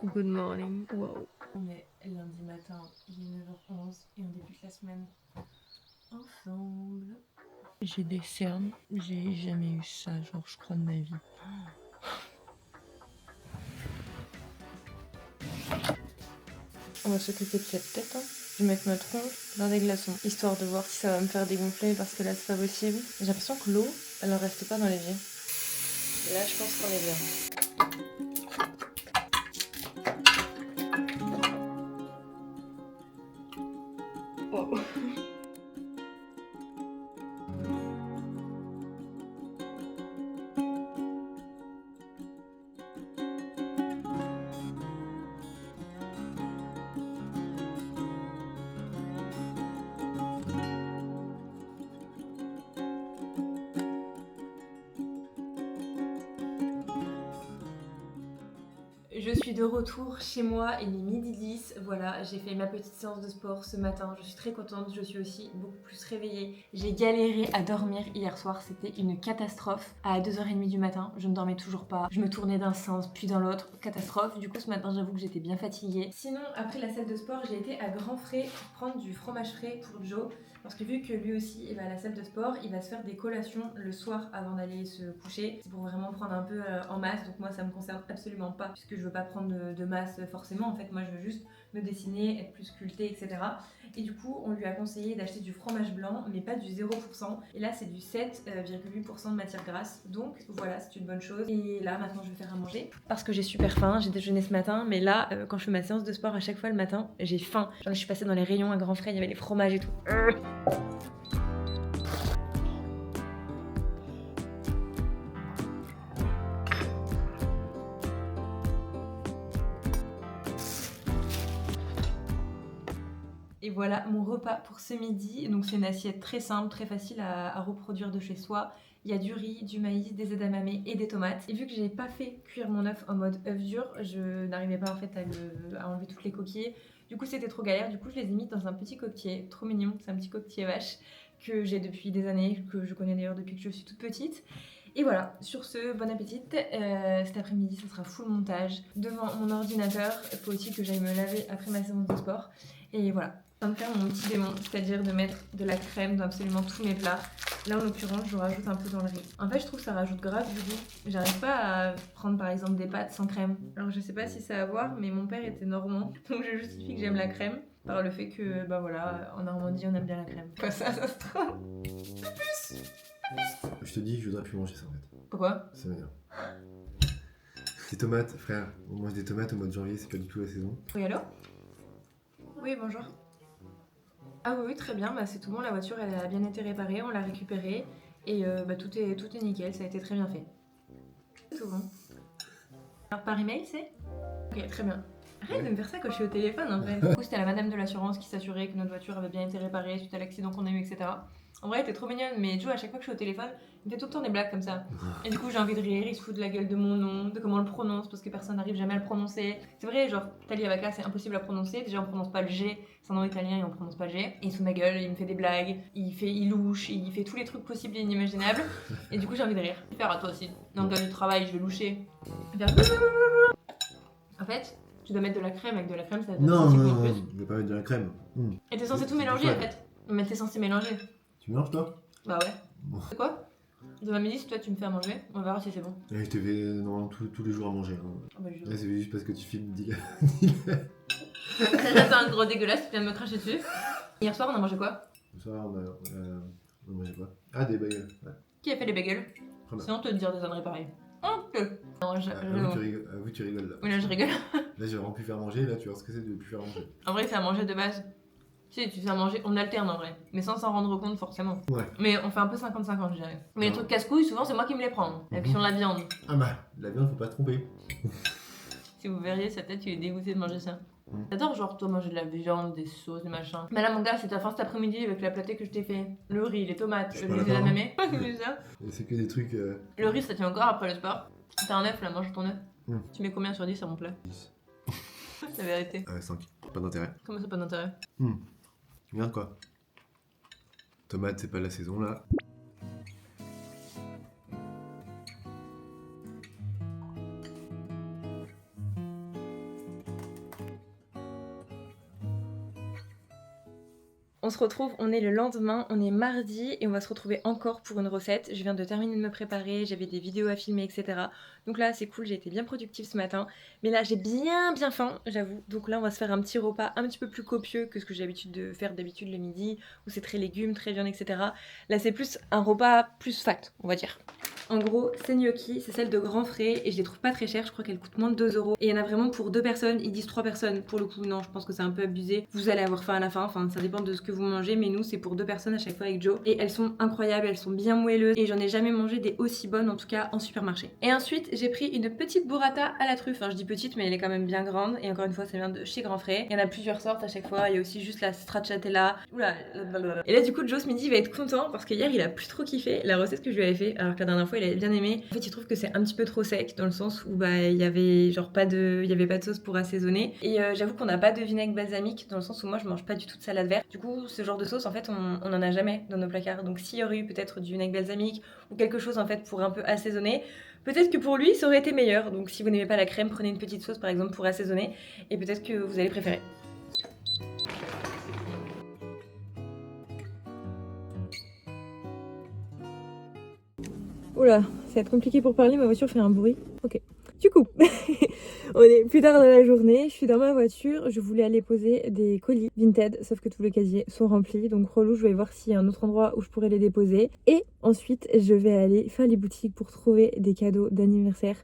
Good morning. Wow. On est lundi matin, il est 9h11 et on débute la semaine ensemble. J'ai des cernes, j'ai jamais eu ça, genre je crois de ma vie. On va s'occuper de cette tête. Je vais mettre ma tronche dans des glaçons, histoire de voir si ça va me faire dégonfler parce que là c'est pas possible. J'ai l'impression que l'eau, elle en reste pas dans les yeux. Là je pense qu'on est bien. Oh. Je suis de retour chez moi, il est midi 10, voilà, j'ai fait ma petite séance de sport ce matin, je suis très contente, je suis aussi beaucoup plus réveillée. J'ai galéré à dormir hier soir, c'était une catastrophe. À 2h30 du matin, je ne dormais toujours pas, je me tournais d'un sens puis dans l'autre, catastrophe. Du coup ce matin j'avoue que j'étais bien fatiguée. Sinon après la salle de sport, j'ai été à Grand Frais pour prendre du fromage frais pour Joe. Parce que vu que lui aussi il va à la salle de sport, il va se faire des collations le soir avant d'aller se coucher. C'est pour vraiment prendre un peu en masse, donc moi ça me concerne absolument pas puisque je veux pas prendre de masse forcément. En fait moi je veux juste me dessiner, être plus sculptée, etc. Et du coup on lui a conseillé d'acheter du fromage blanc mais pas du 0%. Et là c'est du 7,8% de matière grasse. Donc voilà, c'est une bonne chose. Et là maintenant je vais faire à manger parce que j'ai super faim. J'ai déjeuné ce matin mais là quand je fais ma séance de sport à chaque fois le matin j'ai faim. Genre, je suis passée dans les rayons à Grand Frais, il y avait les fromages et tout. Et voilà mon repas pour ce midi. Donc c'est une assiette très simple, très facile à reproduire de chez soi. Il y a du riz, du maïs, des edamame et des tomates. Et vu que j'ai pas fait cuire mon œuf en mode œuf dur, je n'arrivais pas en fait à enlever toutes les coquilles. Du coup c'était trop galère, du coup je les ai mis dans un petit coquetier, trop mignon, c'est un petit coquetier vache que j'ai depuis des années, que je connais d'ailleurs depuis que je suis toute petite. Et voilà, sur ce, bon appétit. Cet après-midi, ça sera full montage devant mon ordinateur. Il faut aussi que j'aille me laver après ma séance de sport. Et voilà, je viens de faire mon petit démon, c'est-à-dire de mettre de la crème dans absolument tous mes plats. Là, en l'occurrence, je rajoute un peu dans le riz. En fait, je trouve que ça rajoute grave du goût. J'arrive pas à prendre par exemple des pâtes sans crème. Alors, je sais pas si ça a à voir, mais mon père était normand, donc je justifie que j'aime la crème par le fait que, bah voilà, en Normandie, on aime bien la crème. Quoi, ça se trouve. Je te dis que je voudrais plus manger ça en fait. Pourquoi? Ça m'énerve. Des tomates, frère. On mange des tomates au mois de janvier, c'est pas du tout la saison. Oui, allô? Oui, bonjour. Ah oui, oui, très bien, bah, c'est tout bon, la voiture elle a bien été réparée, on l'a récupérée et bah, tout est nickel, ça a été très bien fait. C'est tout bon. Alors par email c'est? Ok, très bien. Arrête de me faire ça quand je suis au téléphone en vrai. Du coup, c'était la madame de l'assurance qui s'assurait que notre voiture avait bien été réparée suite à l'accident qu'on a eu, etc. En vrai, elle était trop mignonne, mais Joe, à chaque fois que je suis au téléphone, il me fait tout le temps des blagues comme ça. Et du coup, j'ai envie de rire, il se fout de la gueule de mon nom, de comment on le prononce, parce que personne n'arrive jamais à le prononcer. C'est vrai, genre, Talia c'est impossible à prononcer. Déjà, on prononce pas le G, c'est un nom italien et on prononce pas le G. Et il se fout de ma gueule, il me fait des blagues, il louche, il fait tous les trucs possibles et inimaginables. Et du coup, j'ai envie de rire. Faire à toi aussi. Dans le cas du travail, je vais loucher. Faire... En fait, tu dois mettre de la crème, avec de la crème, ça donne un Non, petit non, goût en non, plus. je vais pas mettre de la crème. Et t'es censé tout C'est du mélanger en fade. fait. Mais t'es censé mélanger. Tu mélanges toi? Bah ouais. Bon. C'est quoi? Demain midi, si toi tu me fais à manger, on verra si c'est bon. Et je te fais normalement tous les jours à manger. Hein. Ah bah je... Là, c'est juste parce que tu filmes T'es un gros dégueulasse, tu viens de me cracher dessus. Hier soir, on a mangé quoi? Ce soir, on a mangé quoi? Ah, des bagels. Ouais. Qui a fait les bagels? Très bien. C'est honteux de dire des âneries pareilles. Honteux. Non, Avoue, tu rigoles là. Oui, là je rigole. Là, j'ai vraiment pu faire manger. Là, tu vois ce que c'est de plus faire manger. En vrai, c'est à manger de base. Tu sais, tu fais à manger, on alterne en vrai. Mais sans s'en rendre compte forcément. Ouais. Mais on fait un peu 50-50, je dirais. Mais les Ouais. trucs casse-couilles, souvent c'est moi qui me les prends. La question de la viande. Ah bah, la viande, faut pas se tromper. Si vous verriez sa tête, il est dégoûté de manger ça. Mm. J'adore genre toi manger de la viande, des sauces, des machins. Mais là mon gars, c'est ta fin cet après-midi avec la platée que je t'ai fait. Le riz, les tomates, Je suis les pas d'accord, edamame. C'est ça. Et c'est que des trucs. Le riz ça tient encore après le sport. T'as un œuf là, mange ton œuf. Mm. Tu mets combien sur 10 à mon plat? 10. La vérité. 5. Pas d'intérêt. Comment ça pas d'intérêt? Regarde quoi. Tomate, c'est pas la saison là. On se retrouve, on est le lendemain, on est mardi et on va se retrouver encore pour une recette. Je viens de terminer de me préparer, j'avais des vidéos à filmer, etc. Donc là c'est cool, j'ai été bien productive ce matin. Mais là j'ai bien faim, j'avoue. Donc là on va se faire un petit repas un petit peu plus copieux que ce que j'ai l'habitude de faire d'habitude le midi, où c'est très légumes, très viande, etc. Là c'est plus un repas plus fat, on va dire. En gros, ces gnocchis, c'est celle de Grand Frais et je les trouve pas très chères, je crois qu'elles coûtent moins de 2 €. Et il y en a vraiment pour 2 personnes, ils disent 3 personnes. Pour le coup, non, je pense que c'est un peu abusé. Vous allez avoir faim à la fin, enfin ça dépend de ce que vous mangez, mais nous c'est pour 2 personnes à chaque fois avec Joe. Et elles sont incroyables, elles sont bien moelleuses et j'en ai jamais mangé des aussi bonnes, en tout cas en supermarché. Et ensuite, j'ai pris une petite burrata à la truffe. Enfin, je dis petite, mais elle est quand même bien grande. Et encore une fois, ça vient de chez Grand Frais. Il y en a plusieurs sortes à chaque fois. Il y a aussi juste la stracciatella. Oula, blablabla. Et là, du coup, Joe ce midi va être content parce que hier il a plus trop kiffé la recette que je lui avais fait, alors que la dernière fois il avait bien aimé. En fait, il trouve que c'est un petit peu trop sec dans le sens où il y avait genre pas de sauce pour assaisonner. Et j'avoue qu'on n'a pas de vinaigre balsamique dans le sens où moi je mange pas du tout de salade verte. Du coup, ce genre de sauce en fait, on en a jamais dans nos placards. Donc s'il y aurait eu peut-être du vinaigre balsamique ou quelque chose en fait pour un peu assaisonner, peut-être que pour lui ça aurait été meilleur. Donc si vous n'aimez pas la crème, prenez une petite sauce par exemple pour assaisonner et peut-être que vous allez préférer. Oula, ça va être compliqué pour parler, ma voiture fait un bruit. Ok. Du coup, on est plus tard dans la journée, je suis dans ma voiture, je voulais aller poser des colis Vinted, sauf que tous les casiers sont remplis, donc relou, je vais voir s'il y a un autre endroit où je pourrais les déposer. Et ensuite, je vais aller faire les boutiques pour trouver des cadeaux d'anniversaire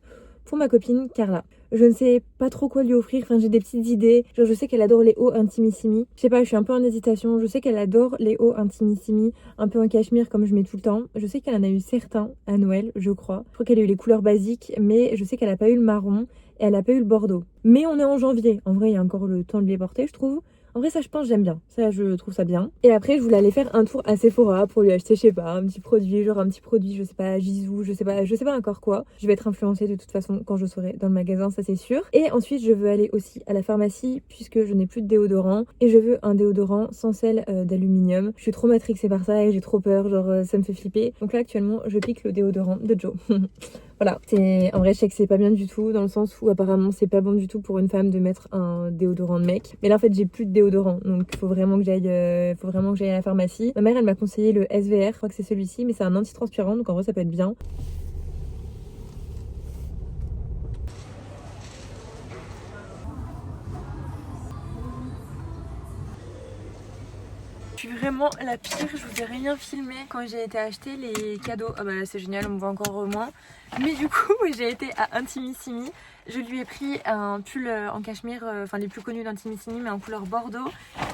pour ma copine Carla. Je ne sais pas trop quoi lui offrir, enfin j'ai des petites idées. Genre je sais qu'elle adore les hauts intimissimi. Je sais pas, je suis un peu en hésitation. Je sais qu'elle adore les hauts intimissimi, un peu en cachemire comme je mets tout le temps. Je sais qu'elle en a eu certains à Noël, je crois. Je crois qu'elle a eu les couleurs basiques, mais je sais qu'elle a pas eu le marron et elle a pas eu le bordeaux. Mais on est en janvier. En vrai, il y a encore le temps de les porter, je trouve. En vrai, ça, je pense, j'aime bien. Ça, je trouve ça bien. Et après, je voulais aller faire un tour à Sephora pour lui acheter, je sais pas, un petit produit, je sais pas, Jisoo, je sais pas encore quoi. Je vais être influencée de toute façon quand je serai dans le magasin, ça c'est sûr. Et ensuite, je veux aller aussi à la pharmacie puisque je n'ai plus de déodorant. Et je veux un déodorant sans sel d'aluminium. Je suis trop matrixée par ça et j'ai trop peur, genre ça me fait flipper. Donc là, actuellement, je pique le déodorant de Joe. Voilà, en vrai je sais que c'est pas bien du tout dans le sens où apparemment c'est pas bon du tout pour une femme de mettre un déodorant de mec. Mais là en fait j'ai plus de déodorant donc faut vraiment que j'aille à la pharmacie. Ma mère elle m'a conseillé le SVR, je crois que c'est celui-ci mais c'est un antitranspirant donc en vrai ça peut être bien. Je suis vraiment la pire, je vous ai rien filmé quand j'ai été acheter les cadeaux. Ah bah là c'est génial, on me voit encore moins. Mais du coup j'ai été à Intimissimi. Je lui ai pris un pull en cachemire, enfin les plus connus d'Intimissimi mais en couleur bordeaux.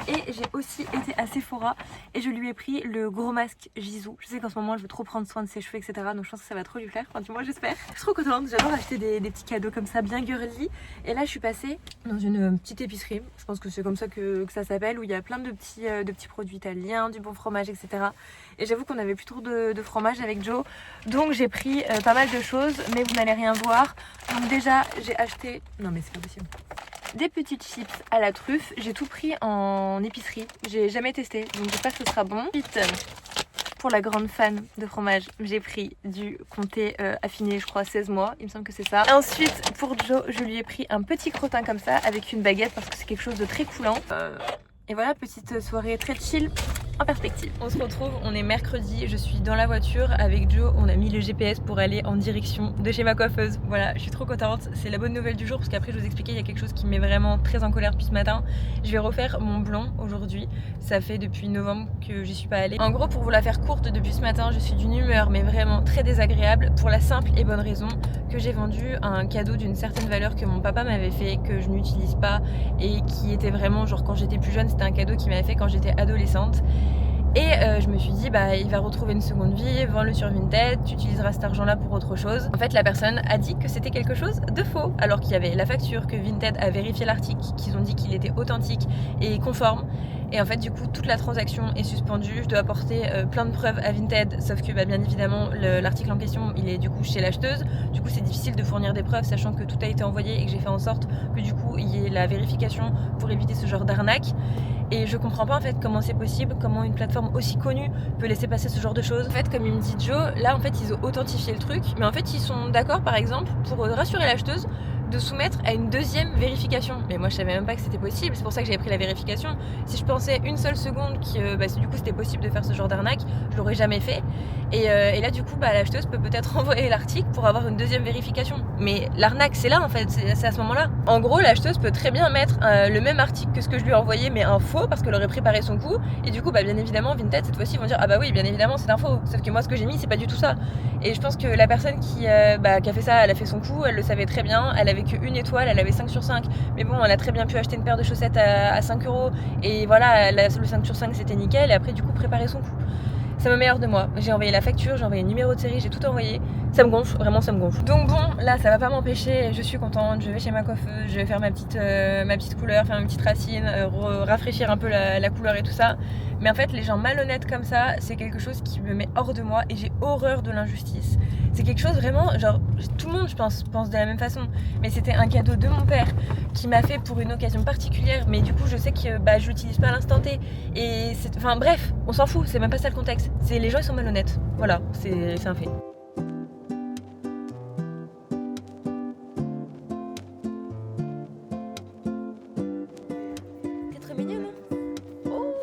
Et j'ai aussi été à Sephora et je lui ai pris le gros masque Jisoo. Je sais qu'en ce moment je veux trop prendre soin de ses cheveux etc. Donc je pense que ça va trop lui plaire, enfin du moins j'espère. Je suis trop contente, j'adore acheter des petits cadeaux comme ça bien girly. Et là je suis passée dans une petite épicerie, je pense que c'est comme ça que ça s'appelle, où il y a plein de petits produits italiens, du bon fromage etc. Et j'avoue qu'on avait plus trop de fromage avec Joe. Donc j'ai pris pas mal de choses mais vous n'allez rien voir. Donc déjà j'ai acheté, non mais c'est pas possible, des petites chips à la truffe. J'ai tout pris en épicerie, j'ai jamais testé donc j'espère que ce sera bon. Ensuite, pour la grande fan de fromage, j'ai pris du comté affiné, je crois 16 mois, il me semble que c'est ça. Ensuite pour Joe, je lui ai pris un petit crottin comme ça avec une baguette parce que c'est quelque chose de très coulant. Et voilà, petite soirée très chill en perspective. On se retrouve, on est mercredi, je suis dans la voiture avec Joe, on a mis le GPS pour aller en direction de chez ma coiffeuse. Voilà, je suis trop contente, c'est la bonne nouvelle du jour parce qu'après je vous expliquais, il y a quelque chose qui me met vraiment très en colère depuis ce matin. Je vais refaire mon blond aujourd'hui, ça fait depuis novembre que j'y suis pas allée. En gros, pour vous la faire courte, depuis ce matin je suis d'une humeur mais vraiment très désagréable pour la simple et bonne raison que j'ai vendu un cadeau d'une certaine valeur que mon papa m'avait fait, que je n'utilise pas et qui était vraiment genre quand j'étais plus jeune, c'était un cadeau qu'il m'avait fait quand j'étais adolescente. Et je me suis dit bah il va retrouver une seconde vie, vends-le sur Vinted, tu utiliseras cet argent là pour autre chose. En fait la personne a dit que c'était quelque chose de faux alors qu'il y avait la facture, que Vinted a vérifié l'article, qu'ils ont dit qu'il était authentique et conforme. Et en fait du coup toute la transaction est suspendue, je dois apporter plein de preuves à Vinted, sauf que bah, bien évidemment l'article en question il est du coup chez l'acheteuse. Du coup c'est difficile de fournir des preuves sachant que tout a été envoyé et que j'ai fait en sorte que du coup il y ait la vérification pour éviter ce genre d'arnaque. Et je comprends pas en fait comment c'est possible, comment une plateforme aussi connue peut laisser passer ce genre de choses. En fait comme il me dit Joe, là en fait ils ont authentifié le truc, mais en fait ils sont d'accord par exemple pour rassurer l'acheteuse de soumettre à une deuxième vérification. Mais moi je savais même pas que c'était possible, c'est pour ça que j'avais pris la vérification. Si je pensais une seule seconde que du coup c'était possible de faire ce genre d'arnaque, je l'aurais jamais fait. Et là du coup l'acheteuse peut peut-être envoyer l'article pour avoir une deuxième vérification. Mais l'arnaque c'est là en fait, c'est à ce moment-là. En gros l'acheteuse peut très bien mettre le même article que ce que je lui ai envoyé mais un faux parce qu'elle aurait préparé son coup. Et du coup bien évidemment Vinted cette fois-ci vont dire ah bah oui bien évidemment c'est un faux. Sauf que moi ce que j'ai mis c'est pas du tout ça. Et je pense que la personne qui a fait ça, elle a fait son coup, elle le savait très bien, elle avait qu'une étoile, elle avait 5 sur 5. Mais bon, elle a très bien pu acheter une paire de chaussettes à 5 €. Et voilà, le 5 sur 5 c'était nickel, et après du coup préparer son coup. Ça me met hors de moi. J'ai envoyé la facture, j'ai envoyé le numéro de série, j'ai tout envoyé. Ça me gonfle, vraiment ça me gonfle. Donc bon, là ça va pas m'empêcher, je suis contente, je vais chez ma coiffeuse, je vais faire ma petite couleur, faire une petite racine, rafraîchir un peu la couleur et tout ça. Mais en fait les gens malhonnêtes comme ça, c'est quelque chose qui me met hors de moi et j'ai horreur de l'injustice. C'est quelque chose vraiment, genre tout le monde je pense de la même façon. Mais c'était un cadeau de mon père qui m'a fait pour une occasion particulière, mais du coup je sais que je l'utilise pas à l'instant T. Et enfin bref, on s'en fout, c'est même pas ça le contexte. C'est les gens ils sont malhonnêtes. Voilà, c'est un fait. T'es trop mignonne, hein? Oh.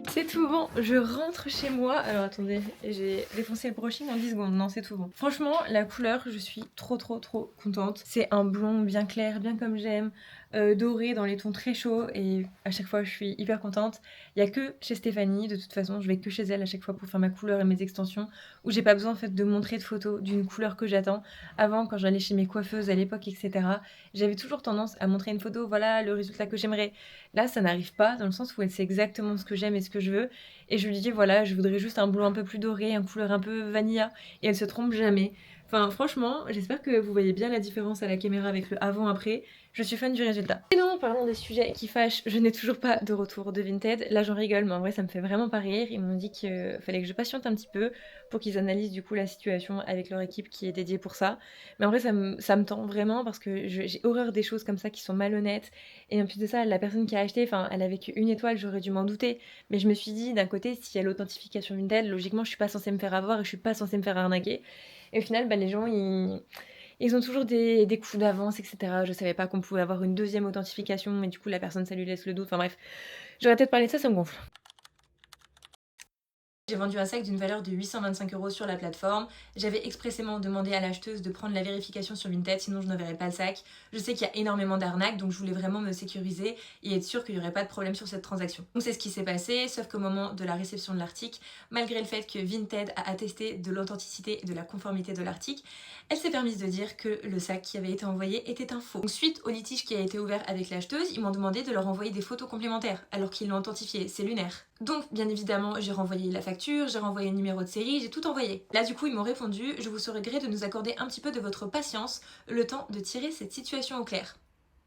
C'est tout bon, je rentre chez moi. Alors attendez, j'ai défoncé le brushing en 10 secondes. Non, c'est tout bon. Franchement, la couleur, je suis trop contente. C'est un blond bien clair, bien comme j'aime, doré dans les tons très chauds. Et à chaque fois, je suis hyper contente. Il y a que chez Stéphanie, de toute façon, je vais que chez elle à chaque fois pour faire ma couleur et mes extensions, où j'ai pas besoin en fait de montrer de photos d'une couleur que j'attends. Avant, quand j'allais chez mes coiffeuses à l'époque, etc., j'avais toujours tendance à montrer une photo, voilà le résultat que j'aimerais. Là, ça n'arrive pas, dans le sens où elle sait exactement ce que j'aime et ce que je veux. Et je lui dis, voilà, je voudrais juste un blond un peu plus doré, une couleur un peu vanilla. Et elle se trompe jamais. Enfin, franchement, j'espère que vous voyez bien la différence à la caméra avec le avant-après. Je suis fan du résultat. Et non, parlons des sujets qui fâchent, je n'ai toujours pas de retour de Vinted. Là, j'en rigole, mais en vrai, ça me fait vraiment pas rire. Ils m'ont dit qu'il fallait que je patiente un petit peu pour qu'ils analysent du coup la situation avec leur équipe qui est dédiée pour ça. Mais en vrai, ça me tend vraiment parce que j'ai horreur des choses comme ça qui sont malhonnêtes. Et en plus de ça, la personne qui a acheté, enfin, elle avait qu'une étoile, j'aurais dû m'en douter. Mais je me suis dit, d'un côté, s'il y a l'authentification Vinted, logiquement, je suis pas censée me faire avoir et je suis pas censée me faire arnaquer. Et au final, les gens, ils ont toujours des coups d'avance, etc. Je savais pas qu'on pouvait avoir une deuxième authentification, et du coup, la personne, ça lui laisse le doute. Enfin bref, j'aurais peut-être parlé de ça, ça me gonfle. J'ai vendu un sac d'une valeur de 825 € sur la plateforme. J'avais expressément demandé à l'acheteuse de prendre la vérification sur Vinted, sinon je n'enverrais pas le sac. Je sais qu'il y a énormément d'arnaques, donc je voulais vraiment me sécuriser et être sûre qu'il n'y aurait pas de problème sur cette transaction. Donc c'est ce qui s'est passé, sauf qu'au moment de la réception de l'article, malgré le fait que Vinted a attesté de l'authenticité et de la conformité de l'article, elle s'est permise de dire que le sac qui avait été envoyé était un faux. Donc suite au litige qui a été ouvert avec l'acheteuse, ils m'ont demandé de leur envoyer des photos complémentaires, alors qu'ils l'ont authentifié, c'est lunaire. Donc bien évidemment, j'ai renvoyé la facture, j'ai renvoyé le numéro de série, j'ai tout envoyé. Là du coup, ils m'ont répondu, je vous serais gré de nous accorder un petit peu de votre patience, le temps de tirer cette situation au clair.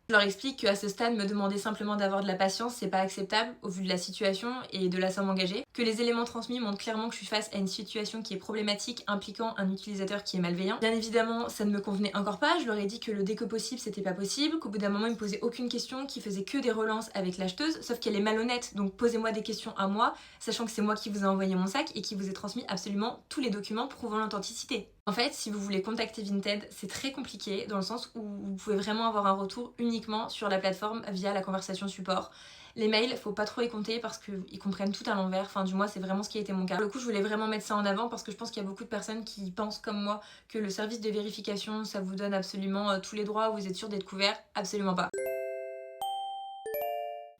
Je leur explique qu'à ce stade, me demander simplement d'avoir de la patience, c'est pas acceptable au vu de la situation et de la somme engagée. Que les éléments transmis montrent clairement que je suis face à une situation qui est problématique impliquant un utilisateur qui est malveillant. Bien évidemment, ça ne me convenait encore pas, je leur ai dit que le dès que possible c'était pas possible, qu'au bout d'un moment ils me posaient aucune question, qu'ils faisaient que des relances avec l'acheteuse, sauf qu'elle est malhonnête, donc posez-moi des questions à moi, sachant que c'est moi qui vous ai envoyé mon sac et qui vous ai transmis absolument tous les documents prouvant l'authenticité. En fait, si vous voulez contacter Vinted, c'est très compliqué dans le sens où vous pouvez vraiment avoir un retour uniquement sur la plateforme via la conversation support. Les mails, faut pas trop les compter parce qu'ils comprennent tout à l'envers, enfin du moins c'est vraiment ce qui a été mon cas. Pour le coup, je voulais vraiment mettre ça en avant parce que je pense qu'il y a beaucoup de personnes qui pensent comme moi que le service de vérification, ça vous donne absolument tous les droits, vous êtes sûr d'être couvert, absolument pas.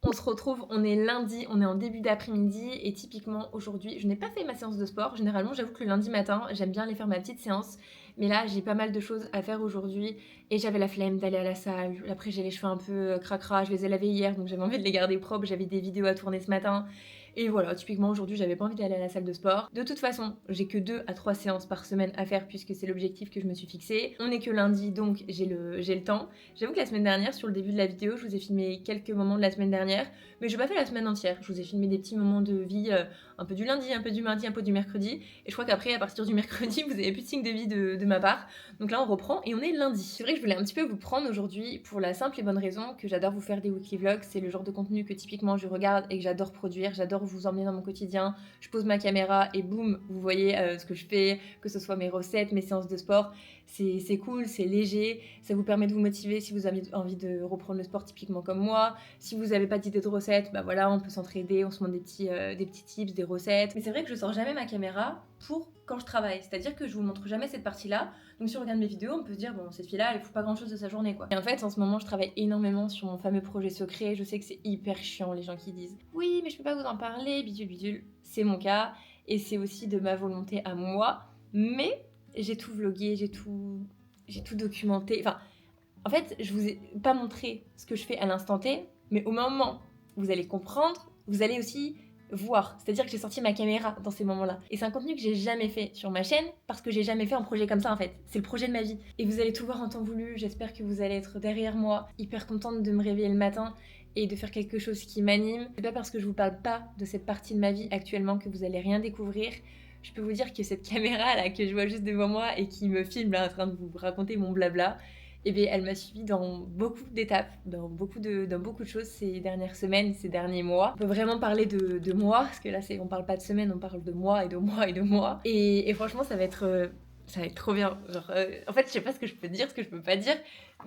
On se retrouve, on est lundi, on est en début d'après-midi et typiquement aujourd'hui, je n'ai pas fait ma séance de sport. Généralement, j'avoue que le lundi matin, j'aime bien aller faire ma petite séance. Mais là, j'ai pas mal de choses à faire aujourd'hui et j'avais la flemme d'aller à la salle. Après, j'ai les cheveux un peu cracra, je les ai lavés hier, donc j'avais envie de les garder propres. J'avais des vidéos à tourner ce matin. Et voilà, typiquement aujourd'hui, j'avais pas envie d'aller à la salle de sport. De toute façon, j'ai que 2 à 3 séances par semaine à faire puisque c'est l'objectif que je me suis fixé. On est que lundi, donc j'ai le temps. J'avoue que la semaine dernière, sur le début de la vidéo, je vous ai filmé quelques moments de la semaine dernière, mais j'ai pas fait la semaine entière. Je vous ai filmé des petits moments de vie, un peu du lundi, un peu du mardi, un peu du mercredi. Et je crois qu'après, à partir du mercredi, vous avez plus de signe de vie de ma part. Donc là, on reprend et on est lundi. C'est vrai que je voulais un petit peu vous prendre aujourd'hui pour la simple et bonne raison que j'adore vous faire des weekly vlogs. C'est le genre de contenu que typiquement je regarde et que j'adore produire. J'adore j'adore vous emmener dans mon quotidien. Je pose ma caméra et boum, vous voyez ce que je fais, que ce soit mes recettes, mes séances de sport. C'est cool, c'est léger, ça vous permet de vous motiver si vous avez envie de reprendre le sport typiquement comme moi. Si vous n'avez pas d'idée de recettes, bah voilà, on peut s'entraider, on se demande des petits tips, des recettes. Mais c'est vrai que je sors jamais ma caméra pour quand je travaille, c'est-à-dire que je vous montre jamais cette partie-là. Donc si on regarde mes vidéos, on peut se dire bon, cette fille-là, elle fout pas grand-chose de sa journée quoi. Et en fait, en ce moment, je travaille énormément sur mon fameux projet secret. Je sais que c'est hyper chiant les gens qui disent oui, mais je peux pas vous en parler, bidule bidule. C'est mon cas et c'est aussi de ma volonté à moi, mais j'ai tout vlogué, j'ai tout documenté. Enfin, en fait, je vous ai pas montré ce que je fais à l'instant T, mais au moment où vous allez comprendre, vous allez aussi voir. C'est-à-dire que j'ai sorti ma caméra dans ces moments-là. Et c'est un contenu que j'ai jamais fait sur ma chaîne, parce que j'ai jamais fait un projet comme ça en fait. C'est le projet de ma vie. Et vous allez tout voir en temps voulu. J'espère que vous allez être derrière moi, hyper contente de me réveiller le matin et de faire quelque chose qui m'anime. C'est pas parce que je vous parle pas de cette partie de ma vie actuellement que vous allez rien découvrir. Je peux vous dire que cette caméra là que je vois juste devant moi et qui me filme là en train de vous raconter mon blabla, eh bien, elle m'a suivi dans beaucoup d'étapes, dans beaucoup de choses ces dernières semaines, ces derniers mois. On peut vraiment parler de moi, parce que là on parle pas de semaine, on parle de mois et de mois et de mois. Et franchement ça va être trop bien. Genre, en fait je sais pas ce que je peux dire, ce que je peux pas dire,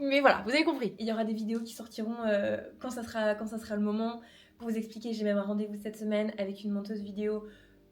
mais voilà, vous avez compris. Il y aura des vidéos qui sortiront quand ça sera le moment. Pour vous expliquer, j'ai même un rendez-vous cette semaine avec une monteuse vidéo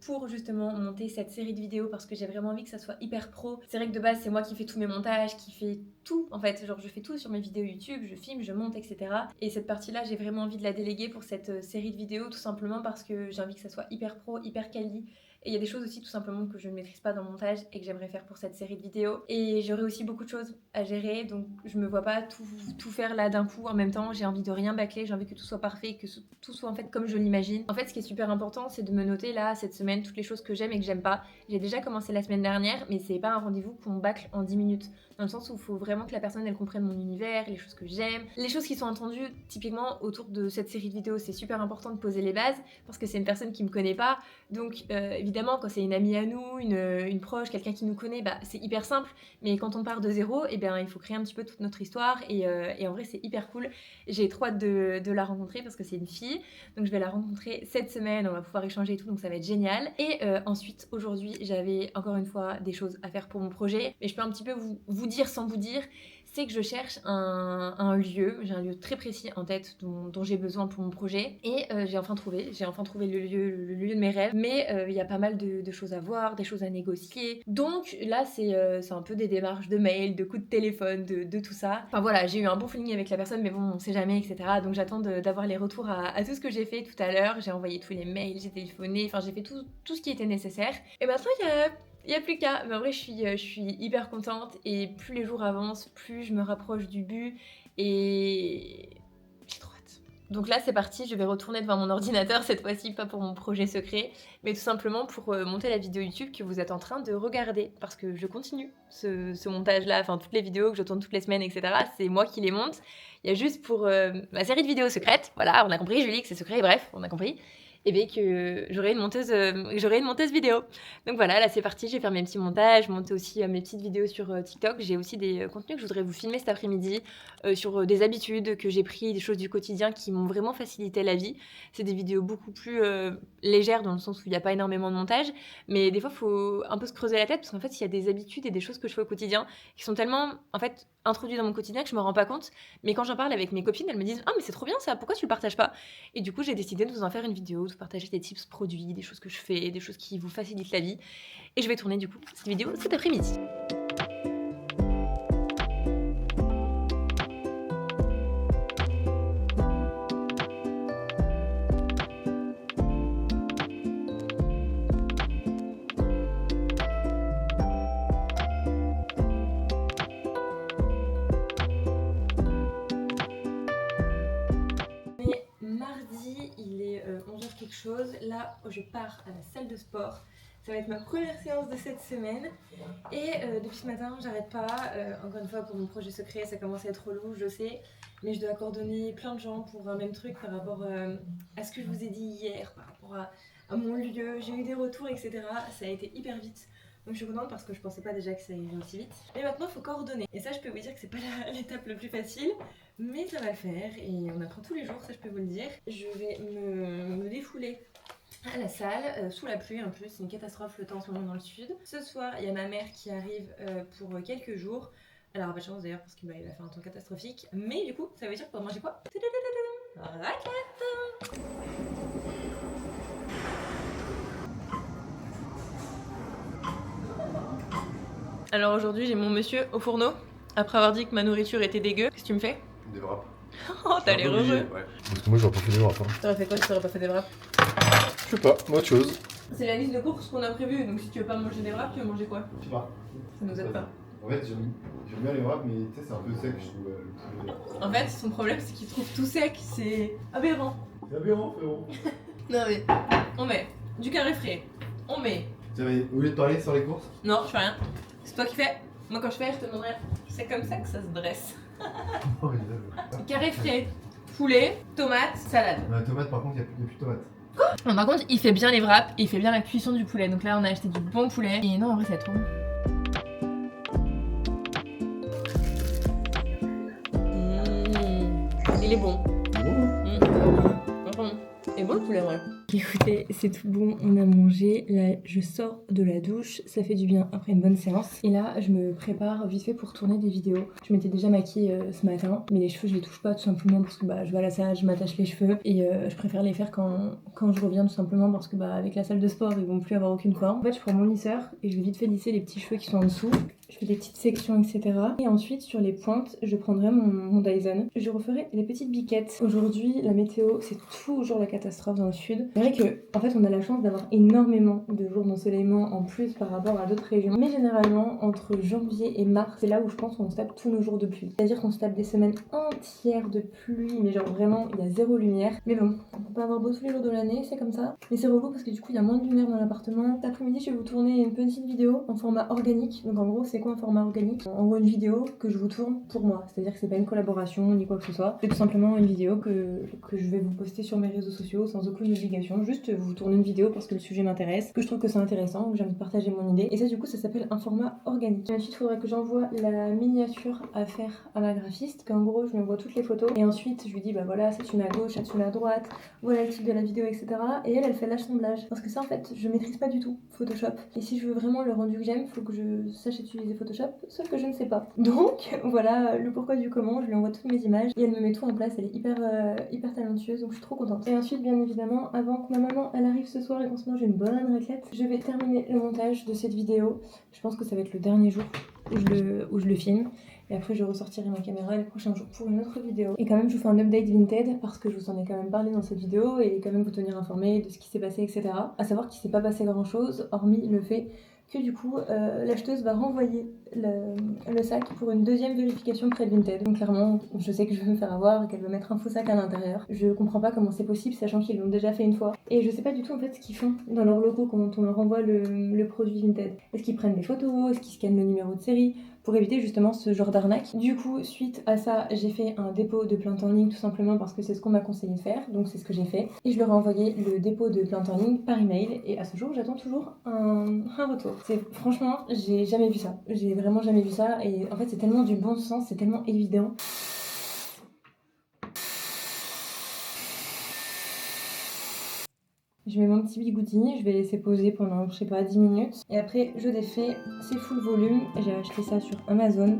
pour justement monter cette série de vidéos parce que j'ai vraiment envie que ça soit hyper pro. C'est vrai que de base c'est moi qui fais tous mes montages, qui fais tout en fait, genre je fais tout sur mes vidéos YouTube, je filme, je monte, etc. Et cette partie là j'ai vraiment envie de la déléguer pour cette série de vidéos tout simplement parce que j'ai envie que ça soit hyper pro, hyper quali. Et il y a des choses aussi tout simplement que je ne maîtrise pas dans le montage et que j'aimerais faire pour cette série de vidéos. Et j'aurai aussi beaucoup de choses à gérer, donc je me vois pas tout faire là d'un coup en même temps. J'ai envie de rien bâcler, j'ai envie que tout soit parfait, que tout soit en fait comme je l'imagine. En fait, ce qui est super important, c'est de me noter là cette semaine toutes les choses que j'aime et que j'aime pas. J'ai déjà commencé la semaine dernière, mais c'est pas un rendez-vous qu'on bâcle en 10 minutes. Dans le sens où il faut vraiment que la personne elle comprenne mon univers, les choses que j'aime, les choses qui sont attendues typiquement autour de cette série de vidéos. C'est super important de poser les bases parce que c'est une personne qui me connaît pas. Donc évidemment, quand c'est une amie à nous, une proche, quelqu'un qui nous connaît, bah, c'est hyper simple. Mais quand on part de zéro, eh bien, il faut créer un petit peu toute notre histoire. Et en vrai, c'est hyper cool. J'ai trop hâte de la rencontrer parce que c'est une fille. Donc je vais la rencontrer cette semaine. On va pouvoir échanger et tout. Donc ça va être génial. Et ensuite, aujourd'hui, j'avais encore une fois des choses à faire pour mon projet. Mais je peux un petit peu vous dire sans vous dire. C'est que je cherche un lieu, j'ai un lieu très précis en tête dont j'ai besoin pour mon projet et j'ai enfin trouvé le lieu de mes rêves, mais il y a pas mal de choses à voir, des choses à négocier, donc là c'est un peu des démarches de mail, de coups de téléphone, de tout ça. Enfin voilà, j'ai eu un bon feeling avec la personne mais bon on sait jamais, etc. Donc j'attends d'avoir les retours à tout ce que j'ai fait tout à l'heure. J'ai envoyé tous les mails, j'ai téléphoné, enfin j'ai fait tout ce qui était nécessaire et maintenant il y a plus qu'à, mais en vrai je suis hyper contente et plus les jours avancent, plus je me rapproche du but et j'ai trop hâte. Donc là c'est parti, je vais retourner devant mon ordinateur cette fois-ci, pas pour mon projet secret, mais tout simplement pour monter la vidéo YouTube que vous êtes en train de regarder, parce que je continue ce montage-là, enfin toutes les vidéos que je tourne toutes les semaines, etc. C'est moi qui les monte. Il y a juste pour ma série de vidéos secrètes, voilà, on a compris Julie que c'est secret, bref, on a compris. Et bien que j'aurai une monteuse vidéo. Donc voilà, là c'est parti, je vais faire mes petits montages, monter aussi mes petites vidéos sur TikTok. J'ai aussi des contenus que je voudrais vous filmer cet après-midi sur des habitudes que j'ai pris, des choses du quotidien qui m'ont vraiment facilité la vie. C'est des vidéos beaucoup plus légères dans le sens où il n'y a pas énormément de montage, mais des fois il faut un peu se creuser la tête parce qu'en fait il y a des habitudes et des choses que je fais au quotidien qui sont tellement en fait introduites dans mon quotidien que je me rends pas compte. Mais quand j'en parle avec mes copines, elles me disent « Ah mais c'est trop bien ça, pourquoi tu le partages pas ?» Et du coup j'ai décidé de vous en faire une vidéo, de partager des tips produits, des choses que je fais, des choses qui vous facilitent la vie. Et je vais tourner du coup cette vidéo cet après-midi. Mardi, il est 11h quelque chose. Là, je pars à la salle de sport. Ça va être ma première séance de cette semaine. Et depuis ce matin, j'arrête pas. Encore une fois, pour mon projet secret, ça commence à être relou, je sais. Mais je dois coordonner plein de gens pour un même truc par rapport à ce que je vous ai dit hier, par rapport à mon lieu. J'ai eu des retours, etc. Ça a été hyper vite. Donc je suis contente parce que je pensais pas déjà que ça irait aussi vite. Mais maintenant il faut coordonner. Et ça je peux vous dire que c'est pas l'étape la plus facile, mais ça va le faire et on apprend tous les jours, ça je peux vous le dire. Je vais me défouler à la salle, sous la pluie en plus, c'est une catastrophe le temps en ce moment dans le sud. Ce soir, il y a ma mère qui arrive pour quelques jours. Elle aura pas de chance d'ailleurs parce qu'il va faire un temps catastrophique. Mais du coup, ça veut dire qu'on va manger quoi? Raclette. Alors aujourd'hui, j'ai mon monsieur au fourneau. Après avoir dit que ma nourriture était dégueu, qu'est-ce que tu me fais? Des wraps. Oh, t'as l'air heureux. Ouais. Parce que moi j'aurais pas fait des wraps. Hein. T'aurais fait quoi si t'aurais pas fait des wraps? Je sais pas, autre chose. C'est la liste de courses qu'on a prévue, donc si tu veux pas manger des wraps, tu veux manger quoi? Je sais pas. Ça nous aide pas. En fait, j'aime bien les wraps, mais tu sais, c'est un peu sec, je trouve. En fait, son problème, c'est qu'il trouve tout sec, c'est aberrant. C'est aberrant, frérot. Non mais, on met du carré frais, on met... Au lieu de parler sur les courses. Non, je fais rien. C'est toi qui fais. Moi quand je fais, je te demanderai. C'est comme ça que ça se dresse. Oh, mais Carré frais, poulet, tomate, salade. la tomate, par contre, il n'y a plus de tomate. Non, par contre, il fait bien les wraps et il fait bien la cuisson du poulet. Donc là, on a acheté du bon poulet. Et non, en vrai, c'est trop bon. Il est bon. Et bon le poulet, ouais. Écoutez, c'est tout bon, on a mangé. Là, je sors de la douche, ça fait du bien après une bonne séance. Et là, je me prépare vite fait pour tourner des vidéos. Je m'étais déjà maquillée ce matin, mais les cheveux, je les touche pas tout simplement parce que je vais à la salle, je m'attache les cheveux et je préfère les faire quand je reviens tout simplement parce que avec la salle de sport, ils vont plus avoir aucune forme. En fait, je prends mon lisseur et je vais vite fait lisser les petits cheveux qui sont en dessous. Je fais des petites sections, etc. Et ensuite, sur les pointes, je prendrai mon Dyson. Je referai les petites biquettes. Aujourd'hui, la météo, c'est toujours la catastrophe dans le sud. C'est vrai que, en fait, on a la chance d'avoir énormément de jours d'ensoleillement en plus par rapport à d'autres régions. Mais généralement, entre janvier et mars, c'est là où je pense qu'on se tape tous nos jours de pluie. C'est-à-dire qu'on se tape des semaines entières de pluie, mais genre vraiment, il y a zéro lumière. Mais bon, on peut pas avoir beau tous les jours de l'année, c'est comme ça. Mais c'est relou parce que du coup, il y a moins de lumière dans l'appartement. Cet après-midi, je vais vous tourner une petite vidéo en format organique. Donc en gros, c'est quoi un format organique? En gros, une vidéo que je vous tourne pour moi. C'est-à-dire que c'est pas une collaboration ni quoi que ce soit. C'est tout simplement une vidéo que je vais vous poster sur mes réseaux sociaux sans aucune obligation. Juste vous tourner une vidéo parce que le sujet m'intéresse, que je trouve que c'est intéressant, que j'ai envie de partager mon idée. Et ça, du coup, ça s'appelle un format organique. Ensuite, il faudra que j'envoie la miniature à faire à ma graphiste. Qu'en gros, je lui envoie toutes les photos. Et ensuite, je lui dis, voilà, ça tu mets à gauche, ça tu mets à droite. Voilà le titre de la vidéo, etc. Et elle fait l'assemblage. Parce que ça, en fait, je maîtrise pas du tout Photoshop. Et si je veux vraiment le rendu que j'aime, faut que je sache utiliser Photoshop. Sauf que je ne sais pas. Donc, voilà le pourquoi du comment. Je lui envoie toutes mes images et elle me met tout en place. Elle est hyper talentueuse, donc je suis trop contente. Et ensuite, bien évidemment, avant que ma maman elle arrive ce soir et qu'on se mange une bonne raclette, je vais terminer le montage de cette vidéo. Je pense que ça va être le dernier jour où je le filme. Et après, je ressortirai ma caméra les prochains jours pour une autre vidéo. Et quand même, je vous fais un update Vinted parce que je vous en ai quand même parlé dans cette vidéo et quand même vous tenir informé de ce qui s'est passé, etc. À savoir qu'il s'est pas passé grand chose, hormis le fait que du coup, l'acheteuse va renvoyer le sac pour une deuxième vérification près de Vinted. Donc clairement, je sais que je vais me faire avoir et qu'elle va mettre un faux sac à l'intérieur. Je comprends pas comment c'est possible, sachant qu'ils l'ont déjà fait une fois. Et je sais pas du tout en fait ce qu'ils font dans leurs locaux quand on leur envoie le produit Vinted. Est-ce qu'ils prennent des photos? Est-ce qu'ils scannent le numéro de série? Pour éviter justement ce genre d'arnaque. Du coup, suite à ça, j'ai fait un dépôt de plainte en ligne tout simplement parce que c'est ce qu'on m'a conseillé de faire, donc c'est ce que j'ai fait. Et je leur ai envoyé le dépôt de plainte en ligne par email et à ce jour, j'attends toujours un retour. Franchement, j'ai jamais vu ça. J'ai vraiment jamais vu ça et en fait, c'est tellement du bon sens, c'est tellement évident. Je mets mon petit bigoudi, je vais laisser poser pendant, je sais pas, 10 minutes. Et après, je défais, c'est full volume. J'ai acheté ça sur Amazon.